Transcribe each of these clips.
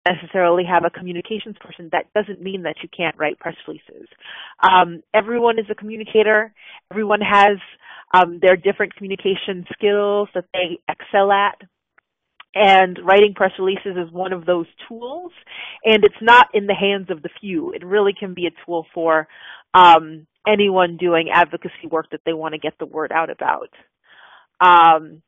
necessarily have a communications person, that doesn't mean that you can't write press releases. Everyone is a communicator. Everyone has their different communication skills that they excel at. And writing press releases is one of those tools, and it's not in the hands of the few. It really can be a tool for anyone doing advocacy work that they want to get the word out about. And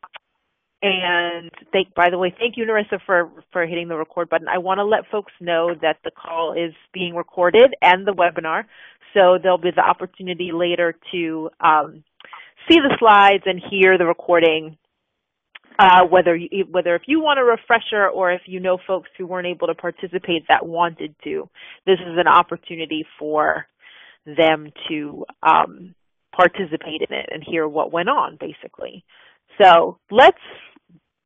by the way, thank you, Narissa, for hitting the record button. I want to let folks know that the call is being recorded and the webinar, so there'll be the opportunity later to see the slides and hear the recording. Whether if you want a refresher or if you know folks who weren't able to participate that wanted to, this is an opportunity for them to participate in it and hear what went on, basically. So let's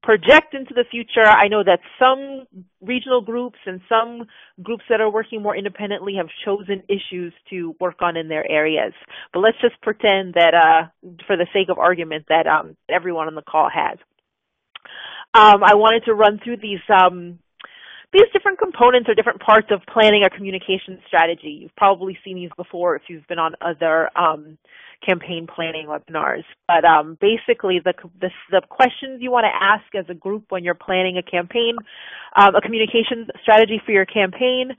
project into the future. I know that some regional groups and some groups that are working more independently have chosen issues to work on in their areas. But let's just pretend that, for the sake of argument, that everyone on the call has. I wanted to run through these different components or different parts of planning a communication strategy. You've probably seen these before if you've been on other campaign planning webinars. But basically, the questions you want to ask as a group when you're planning a campaign, a communication strategy for your campaign,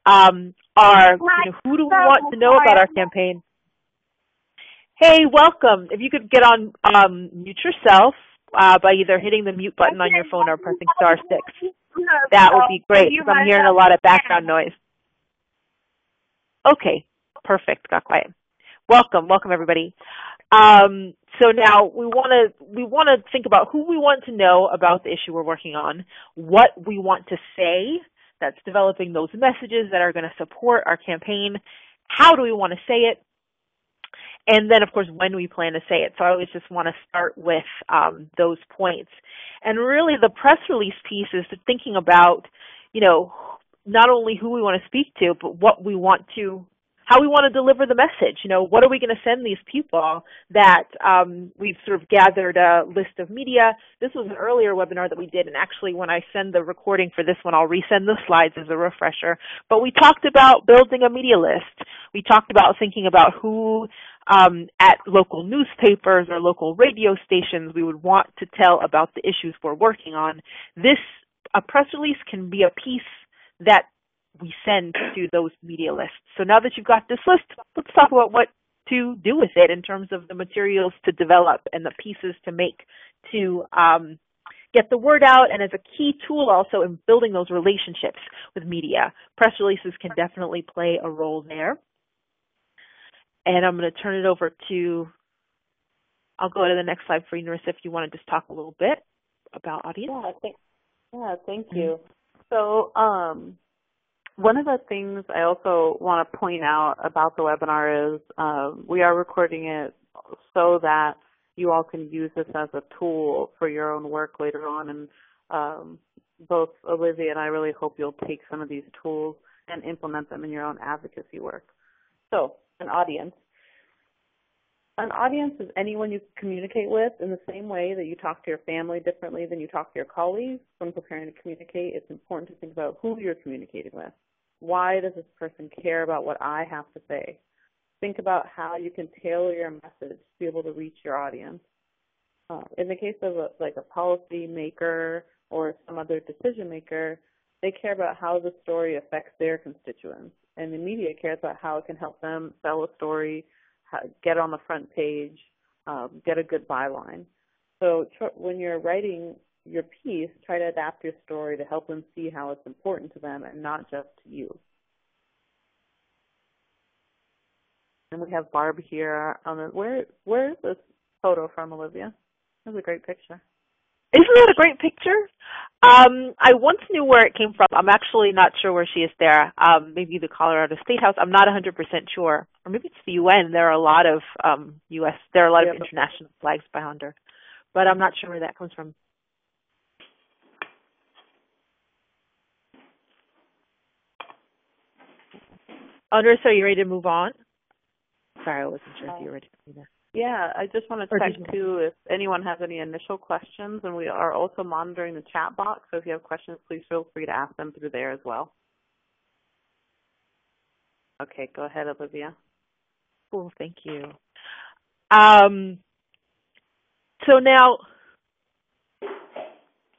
are who do we want to know about our campaign? Hey, welcome. If you could get on mute yourself. By either hitting the mute button on your phone or pressing *6. That would be great, because I'm hearing a lot of background noise. Okay, perfect, got quiet. Welcome everybody. So now we want to think about who we want to know about the issue we're working on, what we want to say, that's developing those messages that are going to support our campaign, how do we want to say it, and then, of course, when we plan to say it. So I always just want to start with those points. And really, the press release piece is thinking about, not only who we want to speak to, but how we want to deliver the message. What are we going to send these people that we've sort of gathered a list of media. This was an earlier webinar that we did, and actually when I send the recording for this one, I'll resend the slides as a refresher. But we talked about building a media list. We talked about thinking about who at local newspapers or local radio stations we would want to tell about the issues we're working on. A press release can be a piece that we send to those media lists. So now that you've got this list, let's talk about what to do with it in terms of the materials to develop and the pieces to make to get the word out, and as a key tool also in building those relationships with media. Press releases can definitely play a role there. And I'm going to turn it over to, I'll go to the next slide for you, Narissa, if you want to just talk a little bit about audience. Thank you. So one of the things I also want to point out about the webinar is we are recording it so that you all can use this as a tool for your own work later on. And both Olivia and I really hope you'll take some of these tools and implement them in your own advocacy work. So an audience. An audience is anyone you communicate with in the same way that you talk to your family differently than you talk to your colleagues. When preparing to communicate, it's important to think about who you're communicating with. Why does this person care about what I have to say? Think about how you can tailor your message to be able to reach your audience. In the case of a policy maker or some other decision maker, they care about how the story affects their constituents. And the media cares about how it can help them sell a story, get on the front page, get a good byline. So when you're writing your piece, try to adapt your story to help them see how it's important to them and not just to you. And we have Barb here. Where is this photo from, Olivia? That's a great picture. Isn't that a great picture? I once knew where it came from. I'm actually not sure where she is there. Maybe the Colorado State House. I'm not 100% sure. Or maybe it's the UN. There are a lot of there are a lot of international flags behind her. But I'm not sure where that comes from. Andres, are you ready to move on? Sorry, I wasn't sure if you were ready to do that. Yeah, I just want to check too if anyone has any initial questions, and we are also monitoring the chat box. So if you have questions, please feel free to ask them through there as well. Okay, go ahead, Olivia. Cool, thank you. So now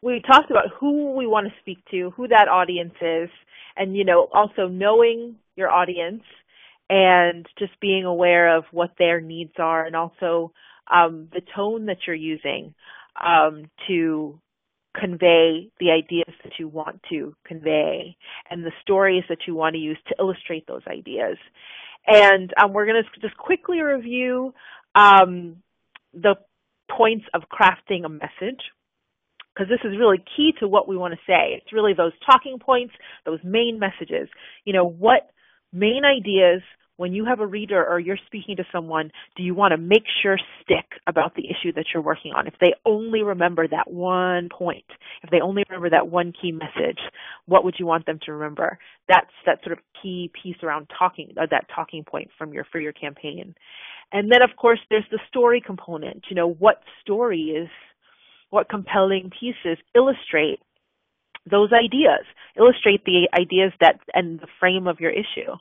we talked about who we want to speak to, who that audience is, and, you know, also knowing your audience and just being aware of what their needs are, and also the tone that you're using to convey the ideas that you want to convey and the stories that you want to use to illustrate those ideas. And we're going to just quickly review the points of crafting a message, because this is really key to what we want to say. It's really those talking points, those main messages. You know, what main ideas, when you have a reader or you're speaking to someone, do you want to make sure stick about the issue that you're working on? If they only remember that one point, if they only remember that one key message, what would you want them to remember? That's that sort of key piece around talking, that talking point for your campaign. And then, of course, there's the story component. You know, what compelling pieces illustrate those ideas, illustrate the ideas that and the frame of your issue.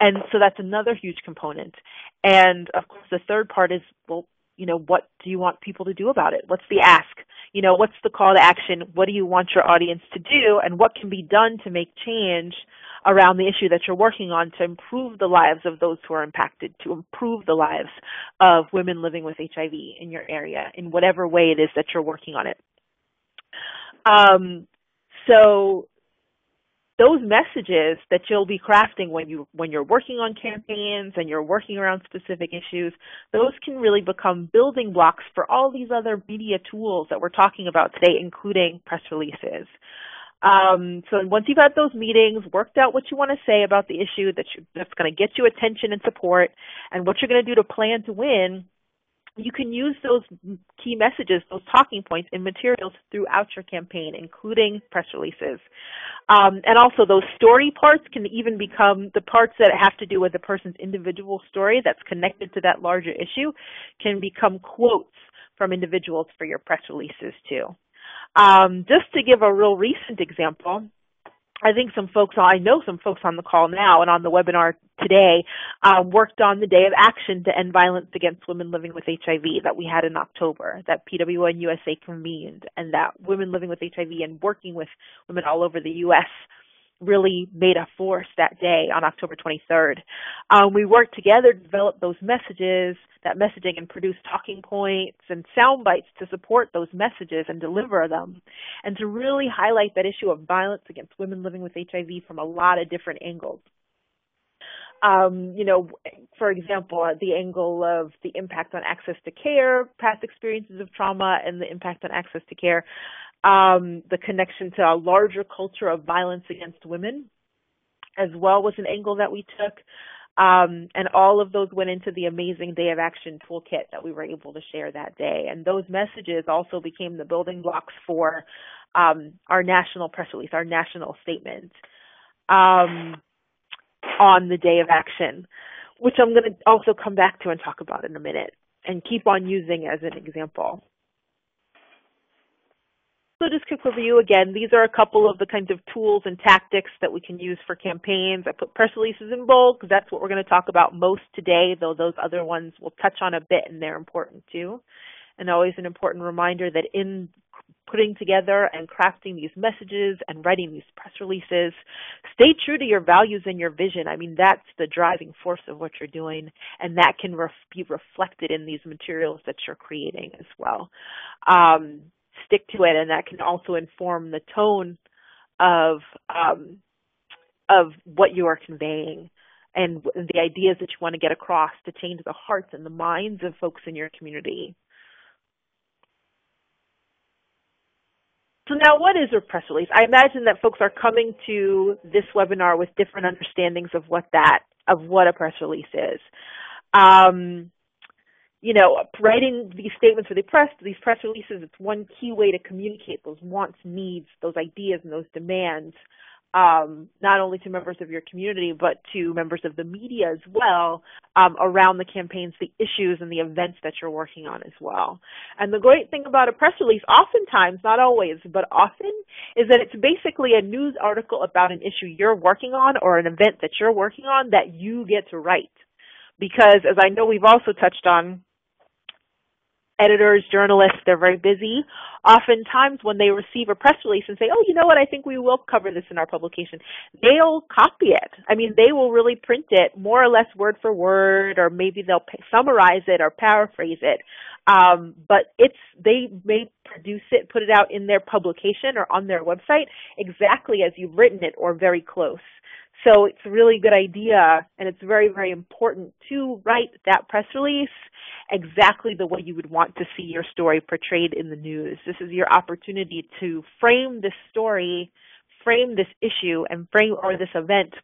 And so that's another huge component. And of course, the third part is, well, you know, what do you want people to do about it? What's the ask? You know, what's the call to action? What do you want your audience to do? And what can be done to make change around the issue that you're working on to improve the lives of those who are impacted, to improve the lives of women living with HIV in your area, in whatever way it is that you're working on it. So those messages that you'll be crafting when you're working on campaigns and you're working around specific issues, those can really become building blocks for all these other media tools that we're talking about today, including press releases. So once you've had those meetings, worked out what you want to say about the issue that's going to get you attention and support, and what you're going to do to plan to win, you can use those key messages, those talking points in materials throughout your campaign, including press releases. And also those story parts can even become the parts that have to do with the person's individual story that's connected to that larger issue, can become quotes from individuals for your press releases too. Just to give a real recent example, I know some folks on the call now and on the webinar today worked on the Day of Action to End Violence Against Women Living with HIV that we had in October, that PWN USA convened, and that Women Living with HIV and working with women all over the U.S. really made a force that day on October 23rd. We worked together to develop those messages, that messaging, and produce talking points and sound bites to support those messages and deliver them, and to really highlight that issue of violence against women living with HIV from a lot of different angles. You know, for example, the angle of the impact on access to care, past experiences of trauma, and the impact on access to care. The connection to a larger culture of violence against women as well was an angle that we took. And all of those went into the amazing Day of Action toolkit that we were able to share that day. And those messages also became the building blocks for our national press release, our national statement on the Day of Action, which I'm going to also come back to and talk about in a minute and keep on using as an example. So just quick review again, these are a couple of the kinds of tools and tactics that we can use for campaigns. I put press releases in bold because that's what we're going to talk about most today, though those other ones we'll touch on a bit and they're important too. And always an important reminder that in putting together and crafting these messages and writing these press releases, stay true to your values and your vision. I mean, that's the driving force of what you're doing, and that can be reflected in these materials that you're creating as well. Stick to it, and that can also inform the tone of what you are conveying and the ideas that you want to get across to change the hearts and the minds of folks in your community. So now, what is a press release? I imagine that folks are coming to this webinar with different understandings of what a press release is. You know, writing these statements for these press releases, it's one key way to communicate those wants, needs, those ideas, and those demands not only to members of your community, but to members of the media as well, around the campaigns, the issues, and the events that you're working on as well. And the great thing about a press release, oftentimes, not always, but often, is that it's basically a news article about an issue you're working on or an event that you're working on that you get to write. Because, as I know we've also touched on, editors, journalists, they're very busy. Oftentimes when they receive a press release and say, oh, you know what, I think we will cover this in our publication, they'll copy it. I mean, they will really print it more or less word for word, or maybe they'll summarize it or paraphrase it. But they may produce it, put it out in their publication or on their website exactly as you've written it or very close. So it's a really good idea, and it's very, very important to write that press release exactly the way you would want to see your story portrayed in the news. This is your opportunity to frame this story, frame this issue, and frame or this event,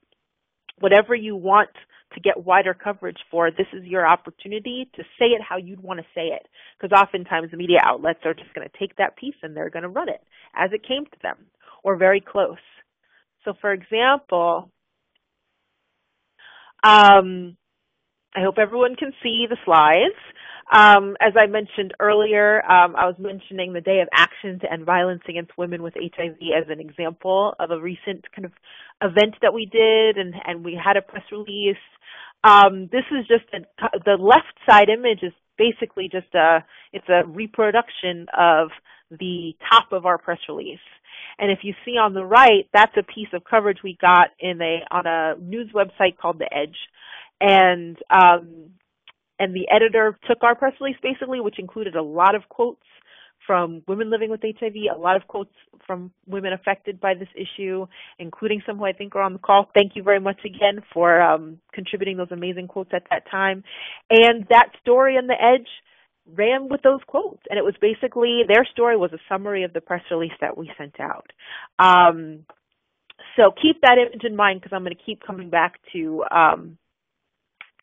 whatever you want to get wider coverage for. This is your opportunity to say it how you'd want to say it, because oftentimes the media outlets are just going to take that piece and they're going to run it as it came to them or very close. So, for example, I hope everyone can see the slides. As I mentioned earlier, I was mentioning the Day of Action to End Violence Against Women with HIV as an example of a recent kind of event that we did, and we had a press release. This is just the left side image is basically just it's a reproduction of the top of our press release. And if you see on the right, that's a piece of coverage we got on a news website called The Edge. And the editor took our press release basically, which included a lot of quotes from women living with HIV, a lot of quotes from women affected by this issue, including some who I think are on the call. Thank you very much again for contributing those amazing quotes at that time. And that story on The Edge ran with those quotes, and it was basically, their story was a summary of the press release that we sent out. So keep that image in mind, because I'm going to keep coming back to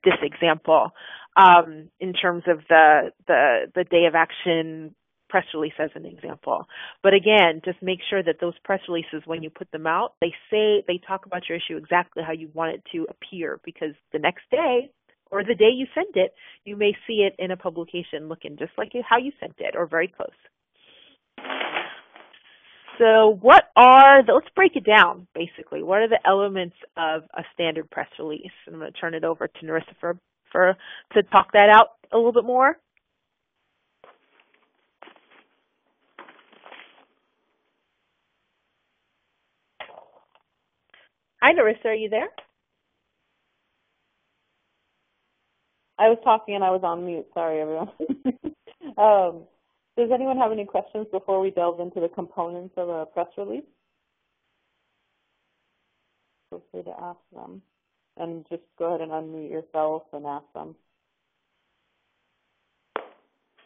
this example in terms of the Day of Action press release as an example. But again, just make sure that those press releases, when you put them out, they talk about your issue exactly how you want it to appear, because the next day or the day you send it, you may see it in a publication looking just like how you sent it or very close. So let's break it down, basically. What are the elements of a standard press release? I'm going to turn it over to Narissa to talk that out a little bit more. Hi, Narissa, are you there? I was talking and I was on mute. Sorry, everyone. Does anyone have any questions before we delve into the components of a press release? Feel free to ask them. And just go ahead and unmute yourself and ask them.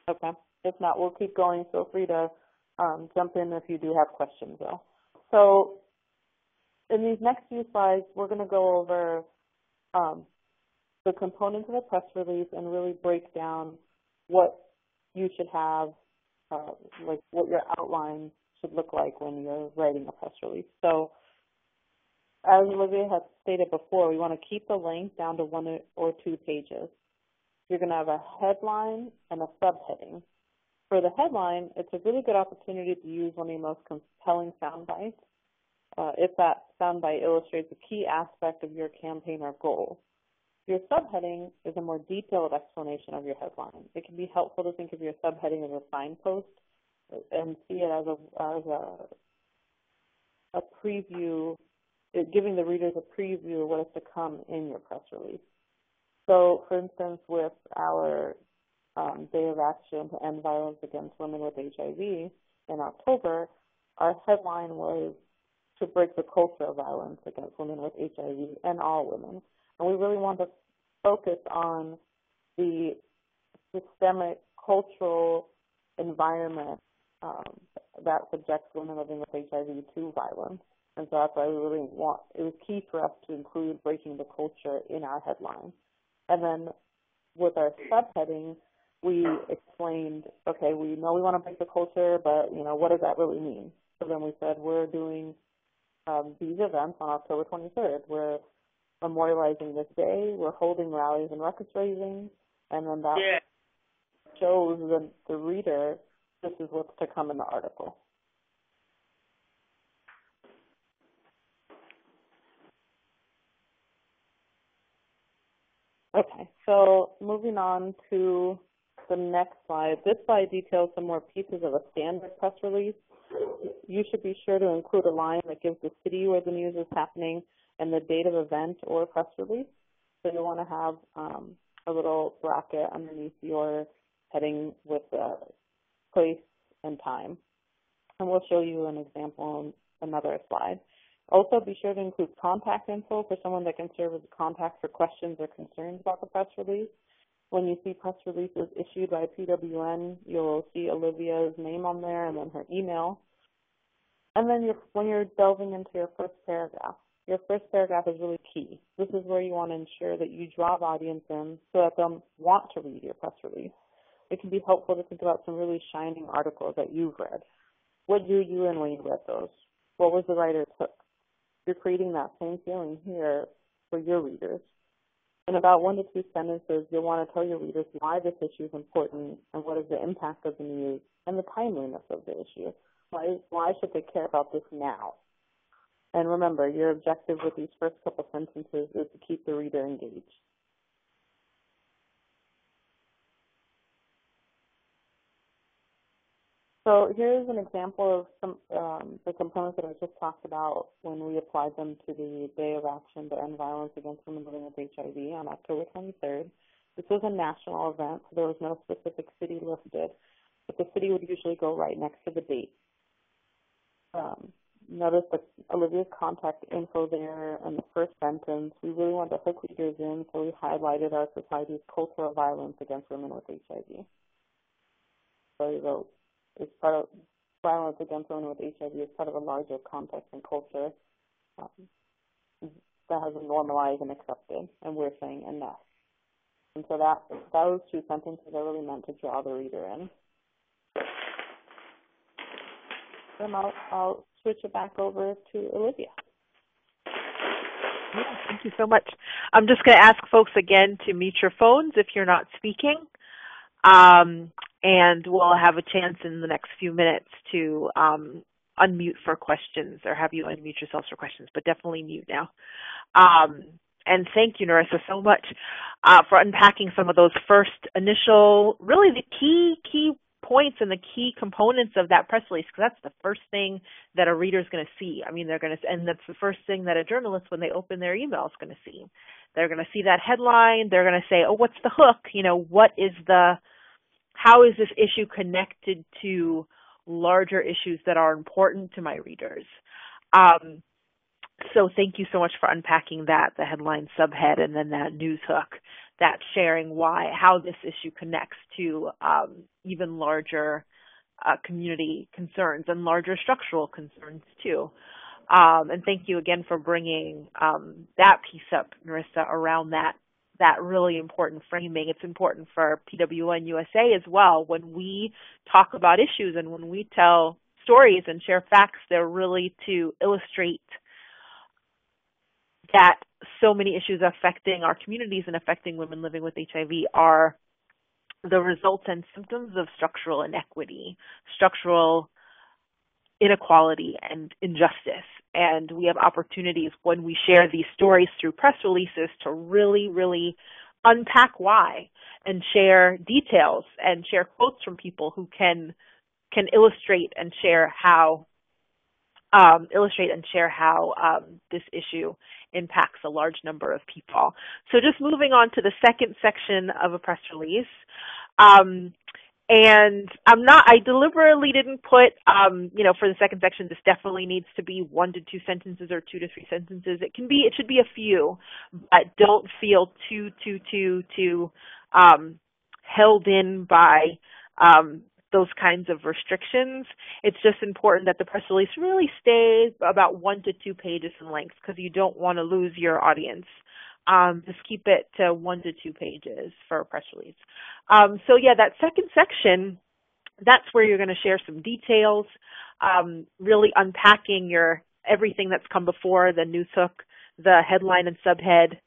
Okay. If not, we'll keep going. Feel free to jump in if you do have questions, though. So in these next few slides, we're going to go over the components of a press release and really break down what you should have, like what your outline should look like when you're writing a press release. So as Olivia had stated before, we want to keep the length down to 1 or 2 pages. You're going to have a headline and a subheading. For the headline, it's a really good opportunity to use one of your most compelling sound bites if that sound bite illustrates a key aspect of your campaign or goal. Your subheading is a more detailed explanation of your headline. It can be helpful to think of your subheading as a signpost and see it as a preview, giving the readers a preview of what is to come in your press release. So, for instance, with our Day of Action to End Violence Against Women with HIV in October, our headline was to break the culture of violence against women with HIV and all women. And we really want to focus on the systemic cultural environment that subjects women living with HIV to violence. And so that's why we really it was key for us to include breaking the culture in our headline. And then with our subheading, we explained, okay, we know we want to break the culture, but, what does that really mean? So then we said we're doing these events on October 23rd. We're memorializing this day. We're holding rallies and records raising, and then that shows the reader this is what's to come in the article. Okay, so moving on to the next slide. This slide details some more pieces of a standard press release. You should be sure to include a line that gives the city where the news is happening and the date of event or press release. So you'll want to have a little bracket underneath your heading with the place and time. And we'll show you an example on another slide. Also, be sure to include contact info for someone that can serve as a contact for questions or concerns about the press release. When you see press releases issued by PWN, you'll see Olivia's name on there and then her email. And then when you're delving into your first paragraph is really key. This is where you want to ensure that you draw the audience in so that they'll want to read your press release. It can be helpful to think about some really shining articles that you've read. What drew you in when you read those? What was the writer's hook? You're creating that same feeling here for your readers. In about 1 to 2 sentences, you'll want to tell your readers why this issue is important and what is the impact of the news and the timeliness of the issue. Why should they care about this now? And remember, your objective with these first couple sentences is to keep the reader engaged. So here's an example of some the components that I just talked about when we applied them to the Day of Action to End Violence Against Women Living with HIV on October 23rd. This was a national event, so there was no specific city listed, but the city would usually go right next to the date. Notice Olivia's contact info there in the first sentence. We really wanted to hook readers in, so we highlighted our society's cultural violence against women with HIV. So you wrote, it's part of violence against women with HIV is part of a larger context and culture that has been normalized and accepted, and we're saying enough. And so those 2 sentences are really meant to draw the reader in. Then I'll switch it back over to Olivia. Yeah, thank you so much. I'm just going to ask folks again to mute your phones if you're not speaking. And we'll have a chance in the next few minutes to unmute for questions or have you unmute yourselves for questions, but definitely mute now. And thank you, Narissa, so much for unpacking some of those first initial, really the key points and the key components of that press release, because that's the first thing that a reader is going to see. I mean, and that's the first thing that a journalist, when they open their email, is going to see. They're going to see that headline. They're going to say, oh, what's the hook? You know, how is this issue connected to larger issues that are important to my readers? So thank you so much for unpacking that, the headline, subhead, and then that news hook, that sharing how this issue connects to even larger community concerns and larger structural concerns too. And thank you again for bringing that piece up, Narissa, around that really important framing. It's important for PWN USA as well. When we talk about issues and when we tell stories and share facts, they're really to illustrate that so many issues affecting our communities and affecting women living with HIV are the results and symptoms of structural inequity, structural inequality, and injustice. And we have opportunities when we share these stories through press releases to really, really unpack why and share details and share quotes from people who can illustrate and share how this issue impacts a large number of people. So just moving on to the second section of a press release. And I deliberately didn't put, for the second section, this definitely needs to be 1 to 2 sentences or 2 to 3 sentences. It should be a few, but don't feel too held in by, those kinds of restrictions. It's just important that the press release really stays about 1 to 2 pages in length because you don't want to lose your audience. Just keep it to 1 to 2 pages for a press release. That second section, that's where you're going to share some details, really unpacking your everything that's come before, the news hook, the headline and subhead.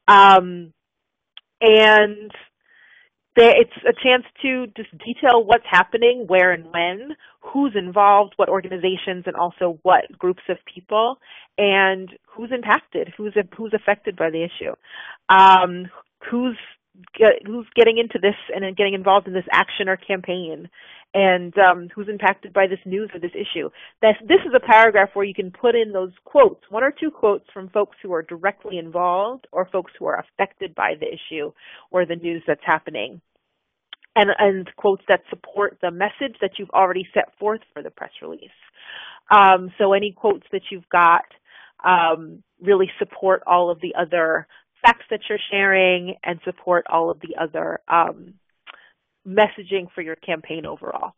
And it's a chance to just detail what's happening, where and when, who's involved, what organizations, and also what groups of people, and who's impacted, who's affected by the issue, who's getting into this and getting involved in this action or campaign, and who's impacted by this news or this issue. This is a paragraph where you can put in those quotes, one or two quotes from folks who are directly involved or folks who are affected by the issue or the news that's happening, and quotes that support the message that you've already set forth for the press release. So any quotes that you've got really support all of the other facts that you're sharing and support all of the other messaging for your campaign overall.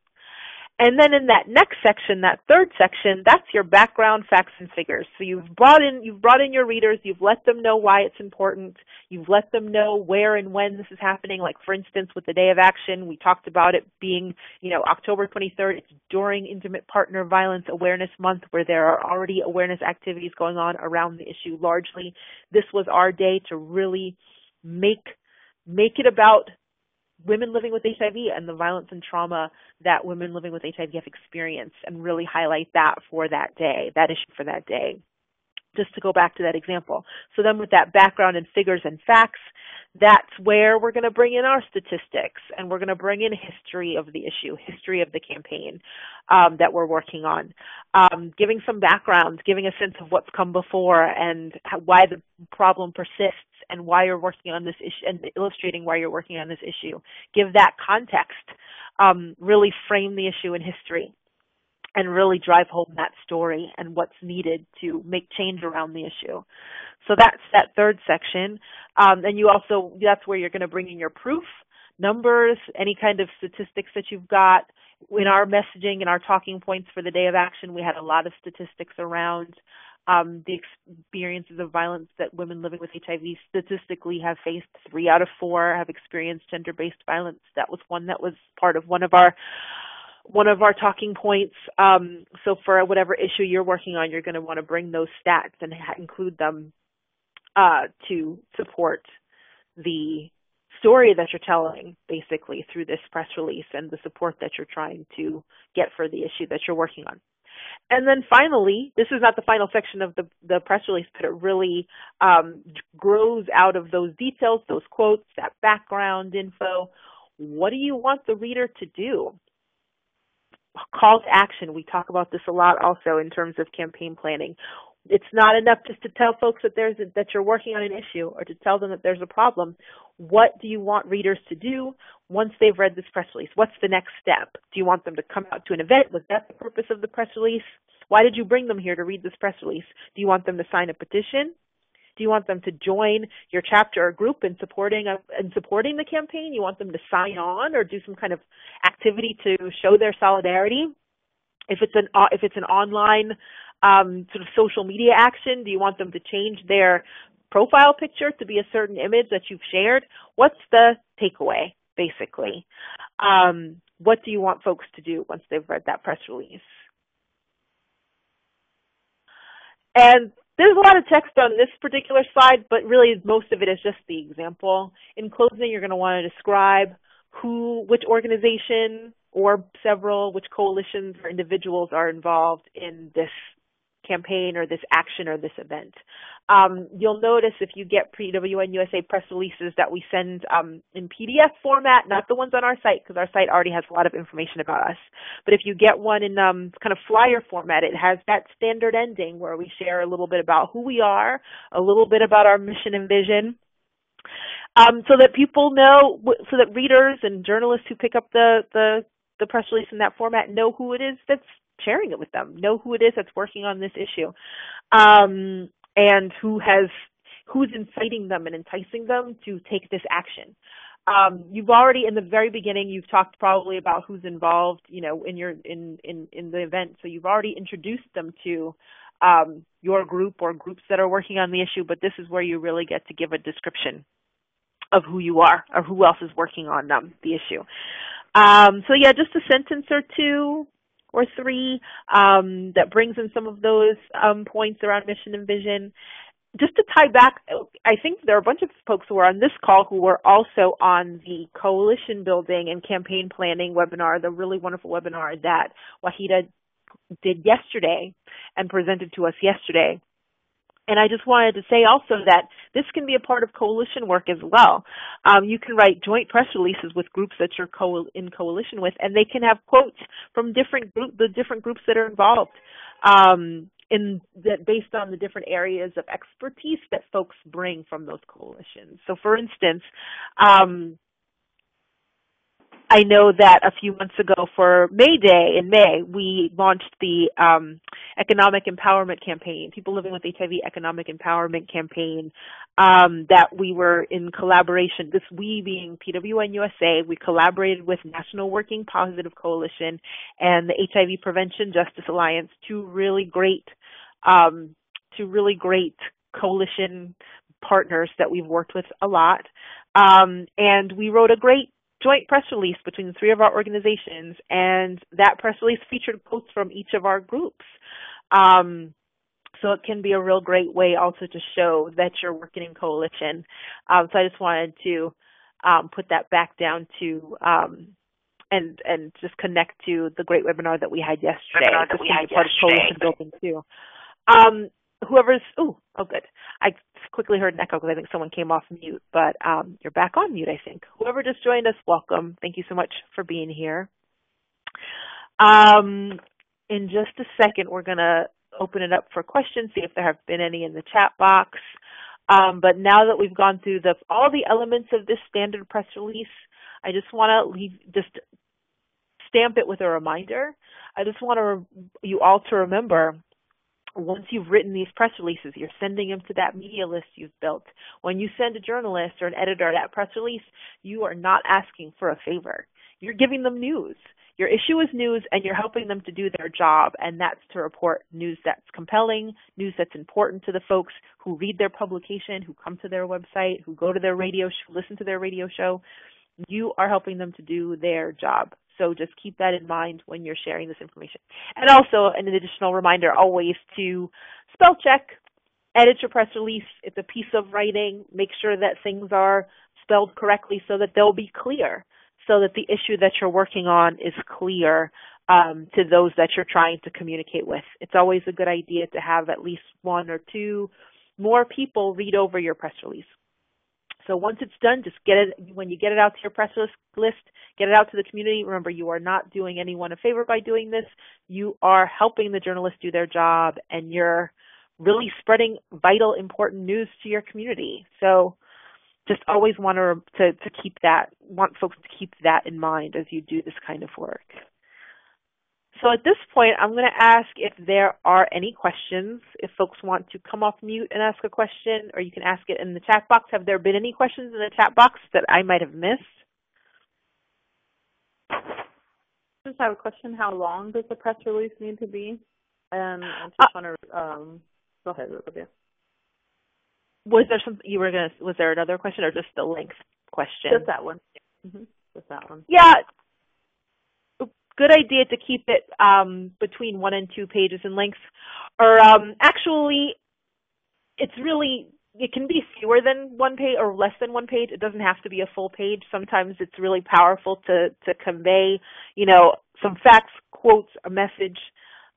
And then in that next section, that third section, that's your background, facts, and figures. So you've brought in your readers, you've let them know why it's important, you've let them know where and when this is happening. Like, for instance, with the Day of Action, we talked about it being, October 23rd. It's during Intimate Partner Violence Awareness Month, where there are already awareness activities going on around the issue largely. This was our day to really make it about women living with HIV and the violence and trauma that women living with HIV have experienced, and really highlight that for that day, that issue for that day. Just to go back to that example. So then with that background and figures and facts, that's where we're going to bring in our statistics, and we're going to bring in history of the issue, history of the campaign that we're working on, giving some background, giving a sense of what's come before and why the problem persists and why you're working on this issue, and illustrating why you're working on this issue. Give that context, really frame the issue in history, and really drive home that story and what's needed to make change around the issue. So that's that third section. And that's where you're going to bring in your proof, numbers, any kind of statistics that you've got. In our messaging and our talking points for the Day of Action, we had a lot of statistics around the experiences of violence that women living with HIV statistically have faced. 3 out of 4 have experienced gender-based violence. That was one that was part of one of our talking points. So for whatever issue you're working on, you're going to want to bring those stats and include them to support the story that you're telling, basically, through this press release, and the support that you're trying to get for the issue that you're working on. And then finally, this is not the final section of the press release, but it really grows out of those details, those quotes, that background info. What do you want the reader to do? Call to action. We talk about this a lot also in terms of campaign planning. It's not enough just to tell folks that you're working on an issue, or to tell them that there's a problem. What do you want readers to do once they've read this press release? What's the next step? Do you want them to come out to an event? Was that the purpose of the press release? Why did you bring them here to read this press release? Do you want them to sign a petition? Do you want them to join your chapter or group in supporting the campaign? You want them to sign on or do some kind of activity to show their solidarity? If it's an online sort of social media action, do you want them to change their profile picture to be a certain image that you've shared? What's the takeaway, basically? What do you want folks to do once they've read that press release? And there's a lot of text on this particular slide, but really most of it is just the example. In closing, you're going to want to describe which organization or several, which coalitions or individuals are involved in this campaign or this action or this event. You'll notice if you get pre-WN USA press releases that we send in PDF format, not the ones on our site, because our site already has a lot of information about us. But if you get one in kind of flyer format, it has that standard ending where we share a little bit about who we are, a little bit about our mission and vision, so that people know, so that readers and journalists who pick up the press release in that format know who it is that's sharing it with them, know who it is that's working on this issue, and who's inciting them and enticing them to take this action. You've already, in the very beginning, you've talked probably about who's involved, in the event. So you've already introduced them to your group or groups that are working on the issue, but this is where you really get to give a description of who you are or who else is working on the issue. So yeah, just a sentence or two or three that brings in some of those points around mission and vision. Just to tie back, I think there are a bunch of folks who are on this call who were also on the coalition building and campaign planning webinar, the really wonderful webinar that Wahida did yesterday and presented to us yesterday. And I just wanted to say also that this can be a part of coalition work as well. You can write joint press releases with groups that you're in coalition with, and they can have quotes from the different groups that are involved, based on the different areas of expertise that folks bring from those coalitions. So, for instance, I know that a few months ago for May Day in May, we launched the Economic Empowerment Campaign, People Living with HIV Economic Empowerment Campaign, that we were in collaboration, this we being PWN USA, we collaborated with National Working Positive Coalition and the HIV Prevention Justice Alliance, two really great coalition partners that we've worked with a lot. And we wrote a great joint press release between the three of our organizations, and that press release featured quotes from each of our groups. So it can be a real great way also to show that you're working in coalition. So I just wanted to put that back down to and just connect to the great webinar that we had yesterday. This can be part of coalition building too. Good. I quickly heard an echo because I think someone came off mute, but you're back on mute, I think. Whoever just joined us, welcome. Thank you so much for being here. In just a second, we're going to open it up for questions, see if there have been any in the chat box. But now that we've gone through all the elements of this standard press release, I just want to stamp it with a reminder. I just want you all to remember, once you've written these press releases, you're sending them to that media list you've built. When you send a journalist or an editor that press release, you are not asking for a favor. You're giving them news. Your issue is news, and you're helping them to do their job, and that's to report news that's compelling, news that's important to the folks who read their publication, who come to their website, who go to their radio show, listen to their radio show. You are helping them to do their job. So just keep that in mind when you're sharing this information. And also an additional reminder always to spell check, edit your press release. It's a piece of writing. Make sure that things are spelled correctly so that they'll be clear, so that the issue that you're working on is clear to those that you're trying to communicate with. It's always a good idea to have at least one or two more people read over your press release. So once it's done, just get it. When you get it out to your press list, get it out to the community. Remember, you are not doing anyone a favor by doing this. You are helping the journalists do their job, and you're really spreading vital, important news to your community. So just always want folks to keep that in mind as you do this kind of work. So at this point, I'm going to ask if there are any questions. If folks want to come off mute and ask a question, or you can ask it in the chat box. Have there been any questions in the chat box that I might have missed? I just have a question. How long does the press release need to be? And I just want to go ahead, Olivia. Was there another question, or just the length question? Just that one. Mm-hmm. Just that one. Yeah. Good idea to keep it between 1 and 2 pages in length. Or actually, it can be fewer than 1 page or less than 1 page. It doesn't have to be a full page. Sometimes it's really powerful to convey, some facts, quotes, a message,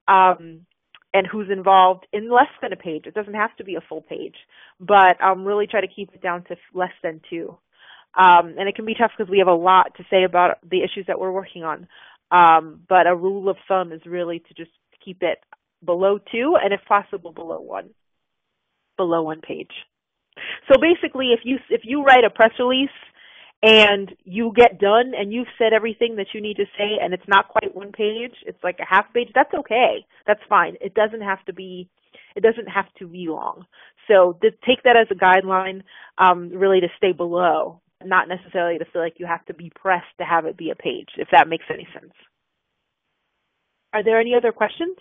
and who's involved in less than a page. It doesn't have to be a full page, but really try to keep it down to less than 2. And it can be tough because we have a lot to say about the issues that we're working on. But a rule of thumb is really to just keep it below 2, and if possible below 1 page. So basically, if you write a press release and you get done and you've said everything that you need to say and it's not quite 1 page, it's like a half page, that's okay. That's fine. It doesn't have to be long. So take that as a guideline, really to stay below, not necessarily to feel like you have to be pressed to have it be a page, if that makes any sense. Are there any other questions?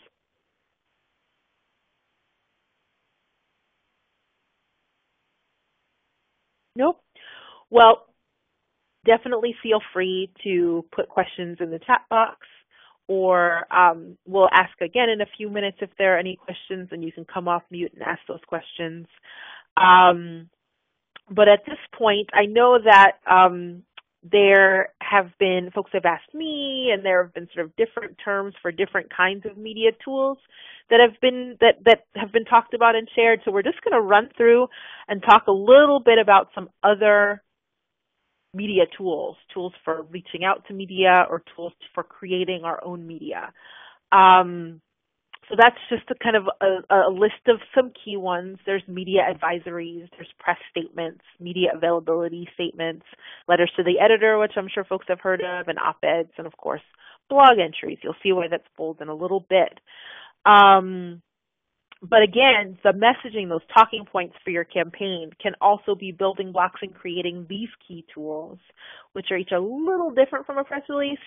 Nope. Well, definitely feel free to put questions in the chat box or we'll ask again in a few minutes if there are any questions, and you can come off mute and ask those questions. But at this point, I know that there have been folks have asked me, and there have been sort of different terms for different kinds of media tools that have been talked about and shared. So we're just going to run through and talk a little bit about some other media tools for reaching out to media, or tools for creating our own media. So that's just a kind of a list of some key ones. There's media advisories, there's press statements, media availability statements, letters to the editor, which I'm sure folks have heard of, and op-eds, and of course, blog entries. You'll see why that's bold in a little bit. But again, the messaging, those talking points for your campaign can also be building blocks in creating these key tools, which are each a little different from a press release.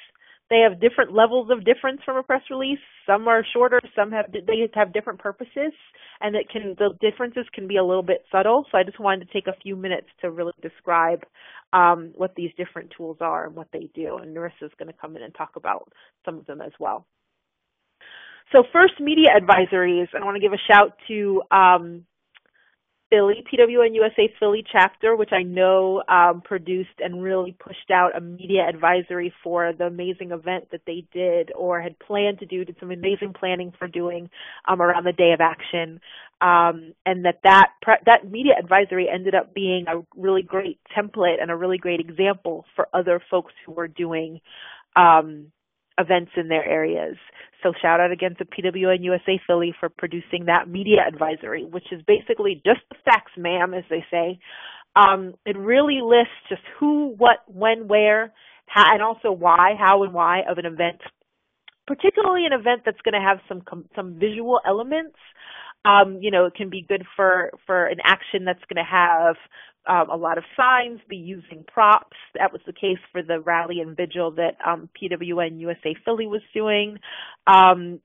They have different levels of difference from a press release. Some are shorter, some have different purposes, and the differences can be a little bit subtle. So I just wanted to take a few minutes to really describe what these different tools are and what they do. And Narissa is going to come in and talk about some of them as well. So first, media advisories. I want to give a shout to Philly, PWN USA Philly chapter, which I know produced and really pushed out a media advisory for the amazing event that they did, or had planned to do, did some amazing planning for doing around the Day of Action. And that media advisory ended up being a really great template and a really great example for other folks who were doing events in their areas. So shout out again to PWN USA Philly for producing that media advisory, which is basically just the facts, ma'am, as they say. It really lists just who, what, when, where, how, and also why, how and why of an event, particularly an event that's going to have some visual elements. It can be good for an action that's going to have a lot of signs, be using props. That was the case for the rally and vigil that PWN USA Philly was doing,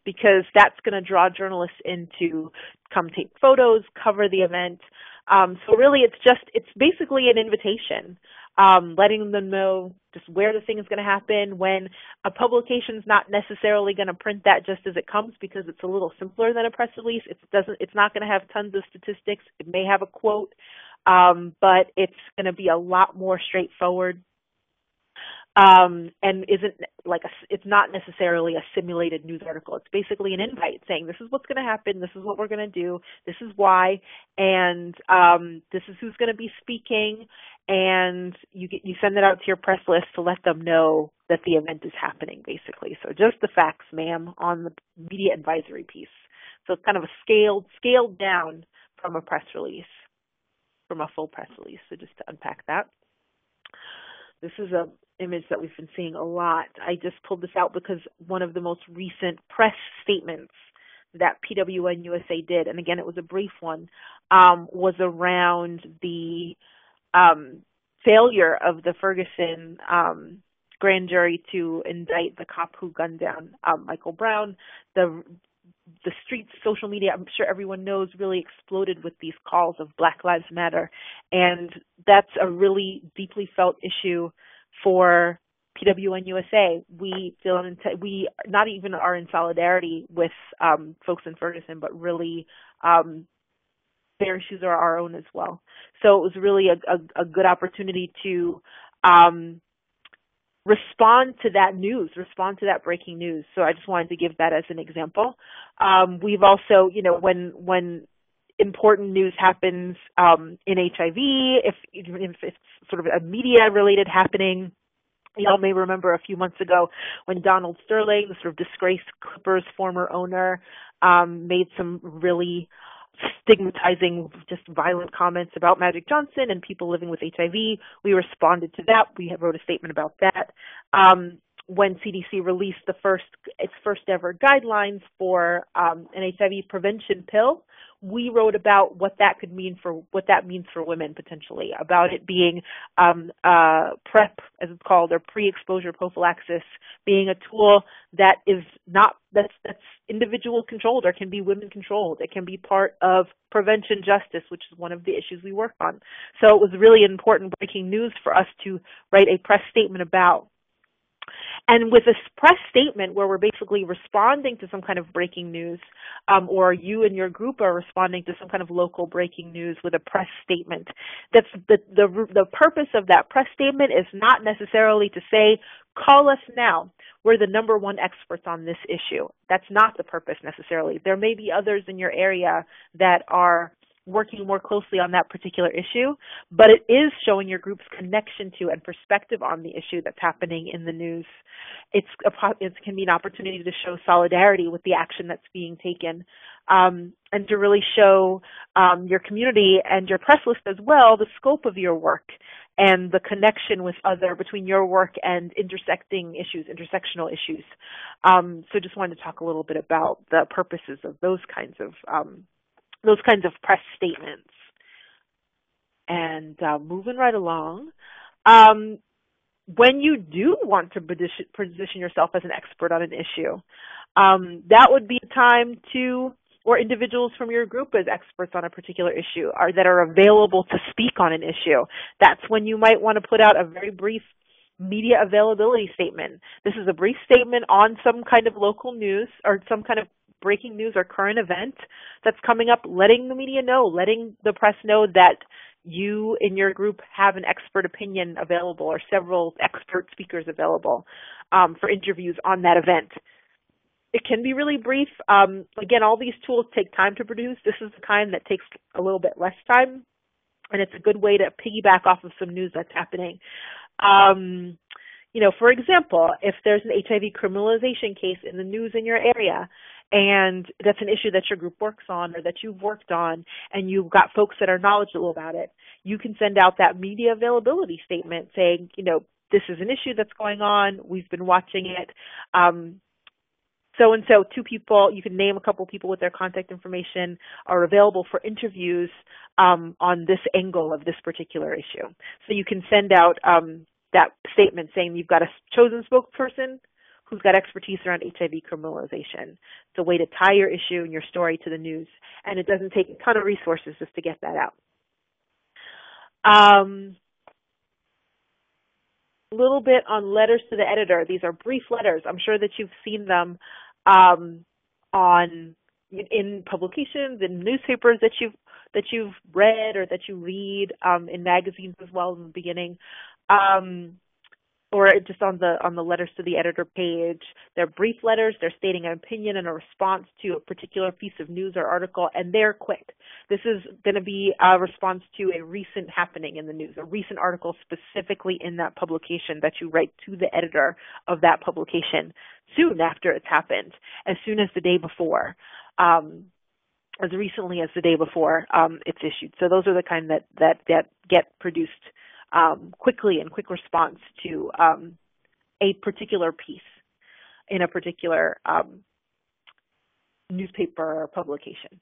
because that's going to draw journalists in to come take photos, cover the event. So really it's basically an invitation, letting them know just where the thing is going to happen, when a publication's not necessarily going to print that just as it comes, because it's a little simpler than a press release. It's not going to have tons of statistics. It may have a quote, but it's going to be a lot more straightforward. And it's not necessarily a simulated news article. It's basically an invite saying, this is what's going to happen, this is what we're going to do, this is why, and this is who's going to be speaking, and you send it out to your press list to let them know that the event is happening, basically. So just the facts, ma'am, on the media advisory piece. So it's kind of a scaled down from a press release, from a full press release. So just to unpack that. This is an image that we've been seeing a lot. I just pulled this out because one of the most recent press statements that PWN USA did, and again, it was a brief one, was around the failure of the Ferguson grand jury to indict the cop who gunned down Michael Brown. The streets, social media, I'm sure everyone knows, really exploded with these calls of Black Lives Matter. And that's a really deeply felt issue for PWN USA. We feel we not even are in solidarity with folks in Ferguson, but really their issues are our own as well. So it was really a good opportunity to respond to that news, respond to that breaking news. So I just wanted to give that as an example. We've also, when important news happens in HIV, if it's sort of a media-related happening, y'all may remember a few months ago when Donald Sterling, the sort of disgraced Clippers former owner, made some really stigmatizing, just violent comments about Magic Johnson and people living with HIV. We responded to that. We wrote a statement about that. When CDC released its first ever guidelines for an HIV prevention pill, we wrote about what that means for women potentially, about it being PrEP, as it's called, or pre-exposure prophylaxis, being a tool that is that's individual controlled or can be women controlled. It can be part of prevention justice, which is one of the issues we work on. So it was really important breaking news for us to write a press statement about. And with a press statement where we're basically responding to some kind of breaking news, or you and your group are responding to some kind of local breaking news with a press statement, that's the purpose of that press statement is not necessarily to say, call us now. We're the number one experts on this issue. That's not the purpose necessarily. There may be others in your area that are working more closely on that particular issue, but it is showing your group's connection to and perspective on the issue that's happening in the news. It can be an opportunity to show solidarity with the action that's being taken, and to really show your community and your press list as well the scope of your work and the connection between your work and intersectional issues. So just wanted to talk a little bit about the purposes of those kinds of press statements. And moving right along, when you do want to position yourself as an expert on an issue, that would be a time or individuals from your group as experts on a particular issue that are available to speak on an issue. That's when you might want to put out a very brief media availability statement. This is a brief statement on some kind of local news or some kind of breaking news or current event that's coming up, letting the media know, letting the press know that you in your group have an expert opinion available or several expert speakers available for interviews on that event. It can be really brief. Again, all these tools take time to produce. This is the kind that takes a little bit less time, and it's a good way to piggyback off of some news that's happening. For example, if there's an HIV criminalization case in the news in your area, and that's an issue that your group works on or that you've worked on, and you've got folks that are knowledgeable about it, you can send out that media availability statement saying, this is an issue that's going on. We've been watching it. So-and-so, 2 people, you can name a couple people with their contact information, are available for interviews on this angle of this particular issue. So you can send out that statement saying you've got a chosen spokesperson who's got expertise around HIV criminalization. It's a way to tie your issue and your story to the news, and it doesn't take a ton of resources just to get that out. A little bit on letters to the editor. These are brief letters. I'm sure that you've seen them in publications, in newspapers that you've read or that you read, in magazines as well in the beginning. Or just on the letters to the editor page. They're brief letters. They're stating an opinion and a response to a particular piece of news or article, and they're quick. This is going to be a response to a recent happening in the news, a recent article specifically in that publication that you write to the editor of that publication soon after it's happened, as soon as the day before, as recently as the day before it's issued. So those are the kind that get produced quickly in quick response to a particular piece in a particular newspaper or publication.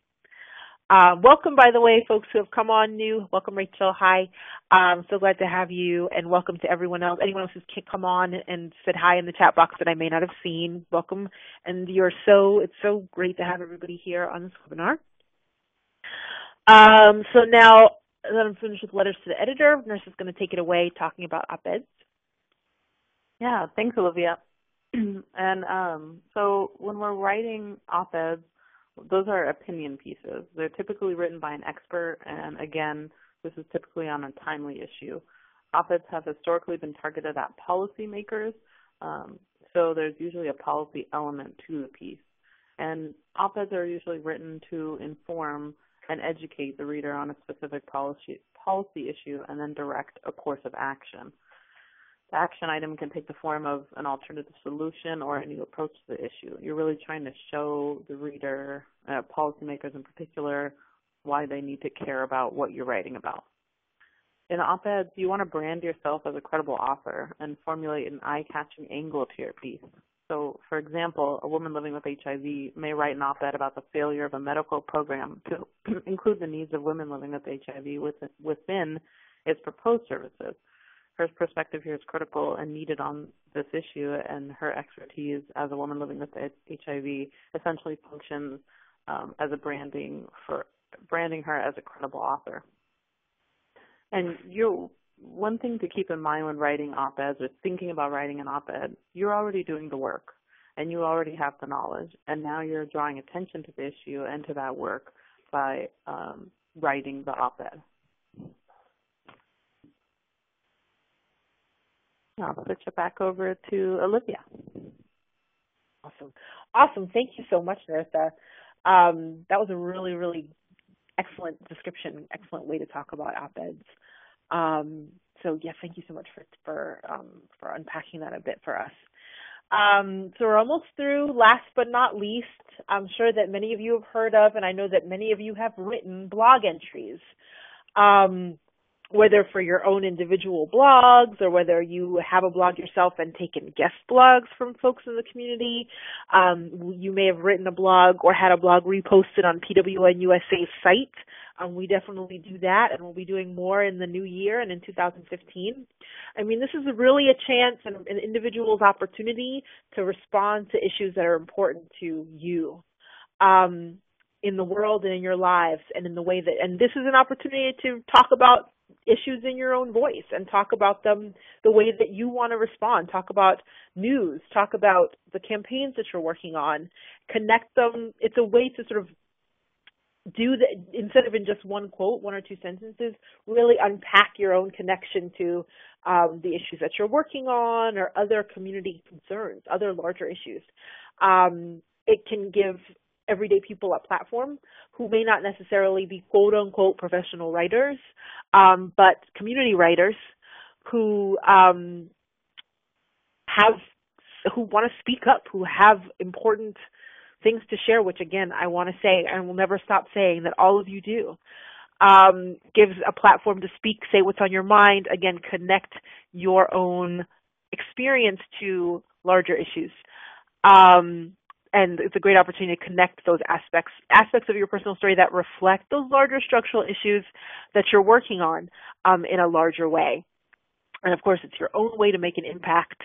Welcome, by the way, folks who have come on new. Welcome, Rachel. Hi. I'm so glad to have you, and welcome to everyone else. Anyone else who's come on and said hi in the chat box that I may not have seen, welcome. And it's so great to have everybody here on this webinar. So now, then I'm finished with letters to the editor. Nurse is going to take it away talking about op-eds. Yeah, thanks, Olivia. And so when we're writing op-eds, those are opinion pieces. They're typically written by an expert, and again, this is typically on a timely issue. Op-eds have historically been targeted at policymakers, so there's usually a policy element to the piece. And op-eds are usually written to inform and educate the reader on a specific policy issue and then direct a course of action. The action item can take the form of an alternative solution or a new approach to the issue. You're really trying to show the reader, policymakers in particular, why they need to care about what you're writing about. In op-eds, you want to brand yourself as a credible author and formulate an eye-catching angle to your piece. So, for example, a woman living with HIV may write an op-ed about the failure of a medical program to include the needs of women living with HIV within its proposed services. Her perspective here is critical and needed on this issue, and her expertise as a woman living with HIV essentially functions as a branding her as a credible author. And one thing to keep in mind when writing op-eds or thinking about writing an op-ed, you're already doing the work and you already have the knowledge, and now you're drawing attention to the issue and to that work by writing the op-ed. I'll switch it back over to Olivia. Awesome. Awesome. Thank you so much, Narissa. That was a really, really excellent description, excellent way to talk about op-eds. So yes, thank you so much for unpacking that a bit for us. So we're almost through. Last but not least, I'm sure that many of you have heard of, and I know that many of you have written blog entries, whether for your own individual blogs or whether you have a blog yourself and taken guest blogs from folks in the community. You may have written a blog or had a blog reposted on PWN USA's site. We definitely do that, and we'll be doing more in the new year and in 2015. I mean, this is really a chance and an individual's opportunity to respond to issues that are important to you in the world and in your lives, and in the way that, and this is an opportunity to talk about issues in your own voice and talk about them the way that you want to respond. Talk about news, talk about the campaigns that you're working on, connect them. It's a way to sort of do that instead of in just one quote, one or two sentences, really unpack your own connection to the issues that you're working on or other community concerns, other larger issues. It can give everyday people a platform who may not necessarily be quote unquote professional writers, but community writers who want to speak up, who have important things to share, which again, I want to say, and will never stop saying, that all of you do. Gives a platform to speak, say what's on your mind, again, connect your own experience to larger issues. And it's a great opportunity to connect those aspects of your personal story that reflect those larger structural issues that you're working on in a larger way. And of course, it's your own way to make an impact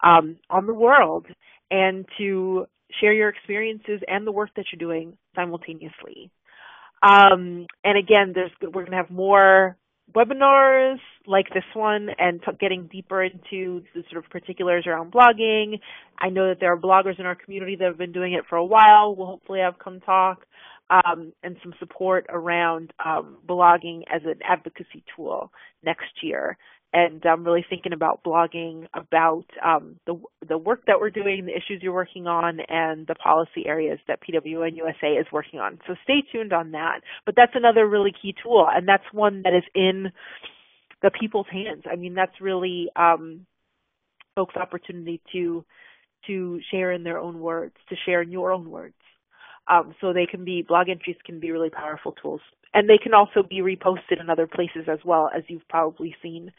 on the world and to share your experiences and the work that you're doing simultaneously. And again, we're going to have more webinars like this one and getting deeper into the sort of particulars around blogging. I know that there are bloggers in our community that have been doing it for a while. We'll hopefully have come talk and some support around blogging as an advocacy tool next year. And I'm really thinking about blogging about the work that we're doing, the issues you're working on, and the policy areas that PWN USA is working on. So stay tuned on that. But that's another really key tool, and that's one that is in the people's hands. I mean, that's really folks' opportunity to share in their own words, to share in your own words. So blog entries can be really powerful tools. And they can also be reposted in other places as well, as you've probably seen.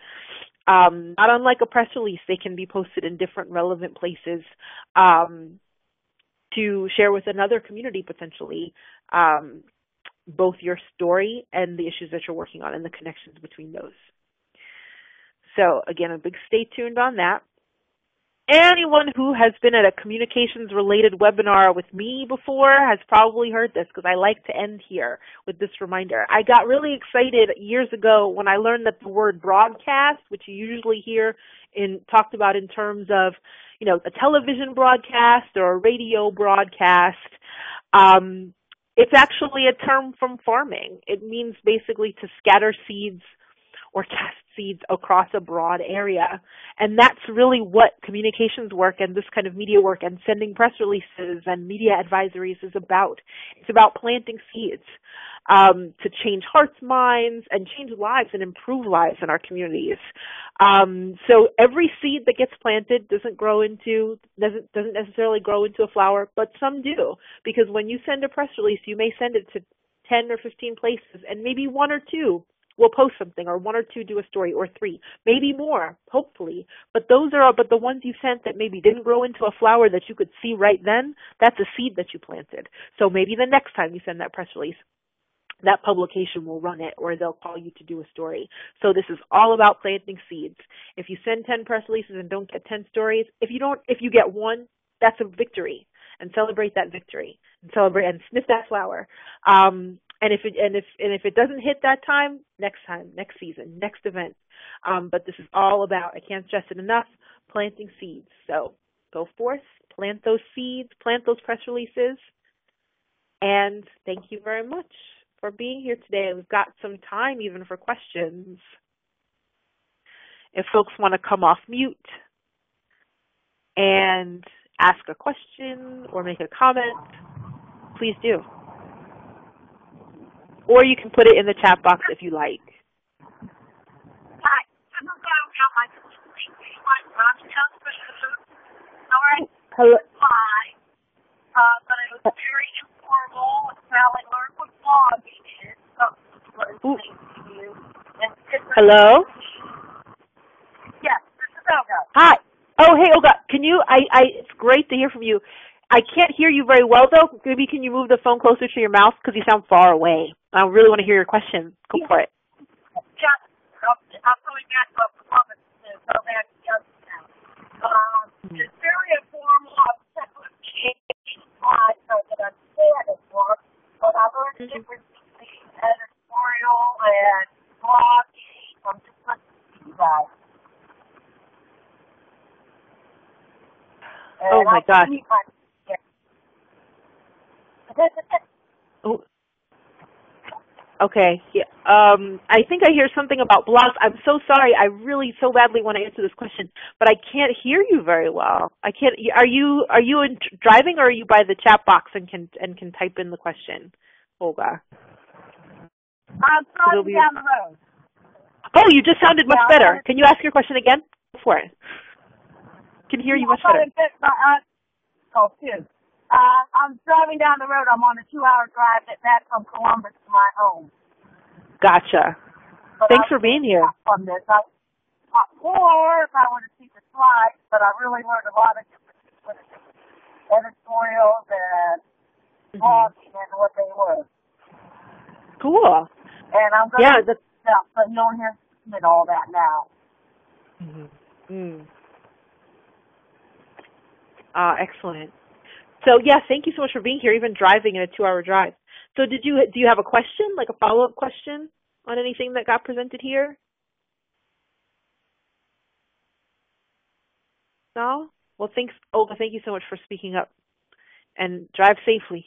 Not unlike a press release, they can be posted in different relevant places to share with another community potentially, both your story and the issues that you're working on and the connections between those. So again, a big stay tuned on that. Anyone who has been at a communications-related webinar with me before has probably heard this, because I like to end here with this reminder. I got really excited years ago when I learned that the word broadcast, which you usually hear talked about in terms of, a television broadcast or a radio broadcast, it's actually a term from farming. It means basically to scatter seeds or cast seeds across a broad area. And that's really what communications work and this kind of media work and sending press releases and media advisories is about. It's about planting seeds to change hearts, minds, and change lives and improve lives in our communities. So every seed that gets planted doesn't necessarily grow into a flower, but some do. Because when you send a press release, you may send it to 10 or 15 places, and maybe one or two will post something, or one or two do a story, or three, maybe more, hopefully. But but the ones you sent that maybe didn't grow into a flower that you could see right then, that's a seed that you planted. So maybe the next time you send that press release, that publication will run it, or they'll call you to do a story. So this is all about planting seeds. If you send 10 press releases and don't get 10 stories, if you get one, that's a victory, and celebrate that victory, and celebrate and sniff that flower. And if it doesn't hit that time, next time, next season, next event. But this is all about, I can't stress it enough, planting seeds. So go forth, plant those seeds, plant those press releases. And thank you very much for being here today. We've got some time even for questions. If folks want to come off mute and ask a question or make a comment, please do. Or you can put it in the chat box if you like. Hi. Hello. Hi. But it was very informal. Sally learned what blogging is. Hello? Yes, this is Olga. Hi. Oh, hey, Olga. Can you, it's great to hear from you. I can't hear you very well, though. Maybe can you move the phone closer to your mouth because you sound far away. I really want to hear your question. Go for it. Just, I'm going back to performance to go back to now. It's very informal. I'm separate slides so that I'm standing for, but I learned different things, editorial and blogging. I'm just listening to you guys. Oh, my gosh. Oh. Okay. Yeah. I think I hear something about blogs. I'm so sorry. I really so badly want to answer this question, but I can't hear you very well. I can't. Are you driving, or are you by the chat box and can type in the question, Olga? I'm driving down the road. Oh, you just sounded much better. Can you ask your question again? Go for it. Can hear you much better. I'm driving down the road. I'm on a 2-hour drive back from Columbus to my home. Gotcha. But thanks for being here. From this, or if I want to see the slides, but I really learned a lot of different editorials and blogging and what they were. Cool. And I'm going to but you don't have to submit all that now. Excellent. So, yeah, thank you so much for being here, even driving in a 2-hour drive. So do you have a question, like a follow-up question on anything that got presented here? No? Well, thanks, Olga. Thank you so much for speaking up. And drive safely.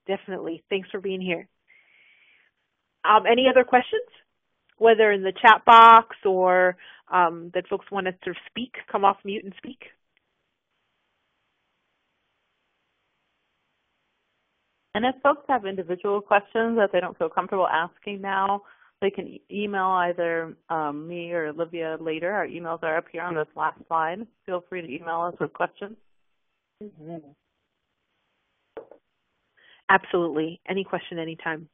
Definitely. Thanks for being here. Any other questions? Whether in the chat box or that folks want to speak, come off mute and speak? And if folks have individual questions that they don't feel comfortable asking now, they can email either me or Olivia later. Our emails are up here on this last slide. Feel free to email us with questions. Absolutely. Any question, anytime.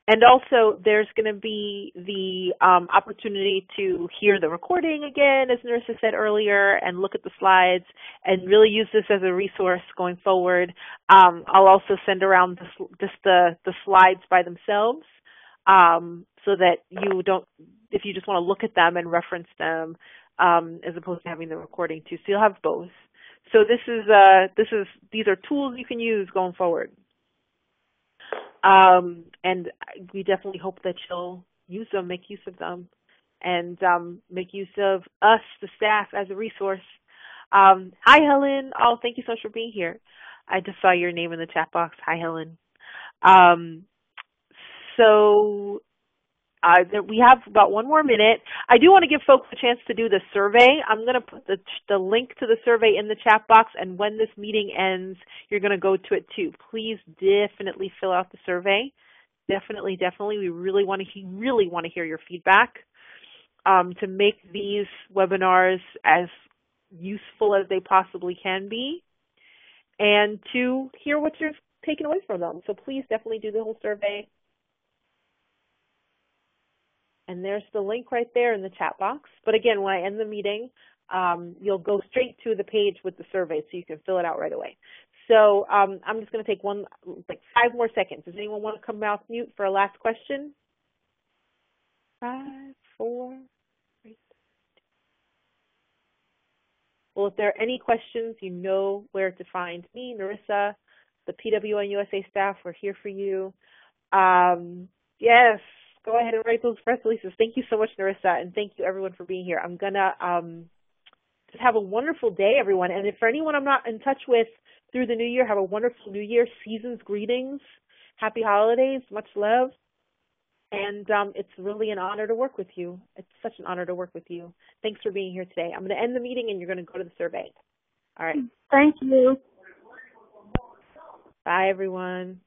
And also, there's going to be the opportunity to hear the recording again, as Narissa said earlier, and look at the slides and really use this as a resource going forward. I'll also send around just the slides by themselves so that you don't, if you just want to look at them and reference them as opposed to having the recording too. So you'll have both. So these are tools you can use going forward. And we definitely hope that you'll use them, make use of them, and make use of us, the staff, as a resource. Hi, Helen. Oh, thank you so much for being here. I just saw your name in the chat box. Hi, Helen. We have about 1 more minute. I do want to give folks a chance to do the survey. I'm going to put the link to the survey in the chat box, and when this meeting ends, you're going to go to it too. Please definitely fill out the survey. Definitely. We really want to hear your feedback to make these webinars as useful as they possibly can be, and to hear what you're taking away from them. So please definitely do the whole survey. And there's the link right there in the chat box. But again, when I end the meeting, you'll go straight to the page with the survey so you can fill it out right away. So I'm just going to take 5 more seconds. Does anyone want to come off mute for a last question? 5, 4, 3. Well, if there are any questions, you know where to find me, Narissa, The PWN USA staff, we're here for you. Yes, go ahead and write those press releases. Thank you so much, Narissa, and thank you everyone for being here. I'm gonna just have a wonderful day, everyone. And if for anyone I'm not in touch with through the new year, have a wonderful new year. Season's greetings. Happy holidays. Much love. And it's really an honor to work with you. It's such an honor to work with you. Thanks for being here today. I'm going to end the meeting, and you're going to go to the survey. All right. Thank you. Bye, everyone.